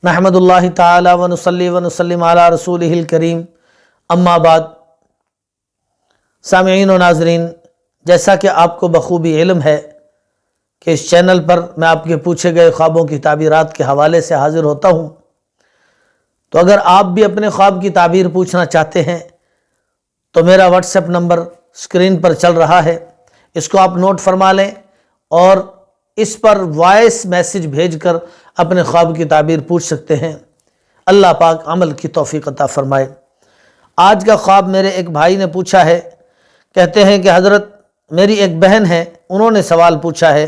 नहमदुल्लाहि ताला व नुसल्ली व नुसल्लिम अला रसूलिहिल करीम, अम्मा बाद। सामीईन व नाज़रीन, जैसा कि आपको बखूबी इल्म है कि इस चैनल पर मैं आपके पूछे गए ख्वाबों की ताबीरात के हवाले से हाज़िर होता हूँ, तो अगर आप भी अपने ख्वाब की ताबीर पूछना चाहते हैं तो मेरा व्हाट्सएप नंबर स्क्रीन पर चल रहा है, इसको आप नोट फरमा लें और इस पर वॉइस मैसेज भेजकर अपने ख्वाब की ताबीर पूछ सकते हैं। अल्लाह पाक अमल की तौफीक अता फरमाए। आज का ख्वाब मेरे एक भाई ने पूछा है। कहते हैं कि हज़रत, मेरी एक बहन है, उन्होंने सवाल पूछा है।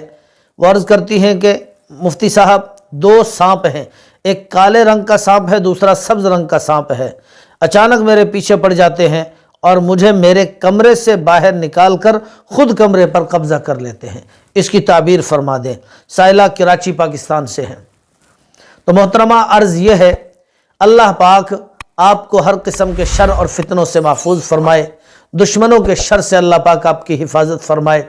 वो अर्ज़ करती हैं कि मुफ्ती साहब, दो सांप हैं, एक काले रंग का सांप है, दूसरा सब्ज़ रंग का सांप है। अचानक मेरे पीछे पड़ जाते हैं और मुझे मेरे कमरे से बाहर निकाल कर ख़ुद कमरे पर कब्ज़ा कर लेते हैं। इसकी ताबीर फरमा दें। साइला कराची पाकिस्तान से हैं। तो मोहतरमा, अर्ज़ ये है, अल्लाह पाक आपको हर किस्म के शर और फितनों से महफूज फरमाए, दुश्मनों के शर से अल्लाह पाक आपकी हिफाजत फरमाए।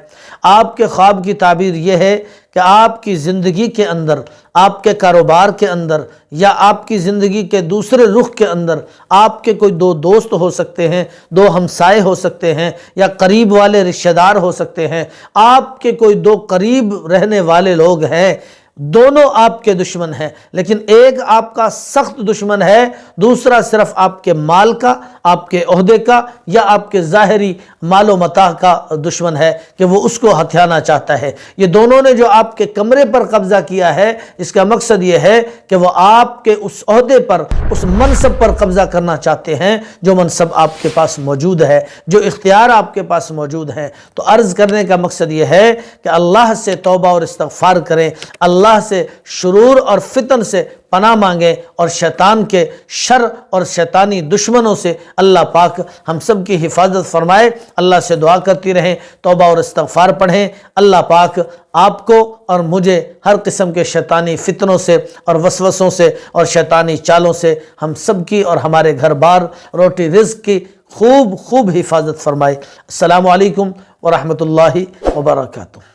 आपके ख्वाब की ताबीर यह है कि आपकी ज़िंदगी के अंदर, आपके कारोबार के अंदर या आपकी ज़िंदगी के दूसरे रुख के अंदर आपके कोई दो दोस्त हो सकते हैं, दो हमसाए हो सकते हैं या करीब वाले रिश्तेदार हो सकते हैं। आपके कोई दो करीब रहने वाले लोग हैं, दोनों आपके दुश्मन हैं, लेकिन एक आपका सख्त दुश्मन है, दूसरा सिर्फ आपके माल का, आपके ओहदे का या आपके ज़ाहिरी मालो मताह का दुश्मन है कि वो उसको हथियाना चाहता है। ये दोनों ने जो आपके कमरे पर कब्ज़ा किया है, इसका मकसद ये है कि वो आपके उस ओहदे पर, उस मनसब पर कब्ज़ा करना चाहते हैं जो मनसब आपके पास मौजूद है, जो इख्तियार आपके पास मौजूद है। तो अर्ज़ करने का मकसद ये है कि अल्लाह से तौबा और इस्तग़फ़ार करें, अल्लाह से शुरूर और फितन से पनाह मांगें और शैतान के शर और शैतानी दुश्मनों से अल्लाह पाक हम सब की हिफाजत फरमाए। अल्लाह से दुआ करती रहें, तौबा और इस्तग़फ़ार पढ़ें। अल्लाह पाक आपको और मुझे हर किस्म के शैतानी फितनों से और वसवसों से और शैतानी चालों से हम सब की और हमारे घर बार रोटी रिज़्क़ की खूब हिफाजत फरमाए। अस्सलामु अलैकुम व रहमतुल्लाहि व बरकातुहू।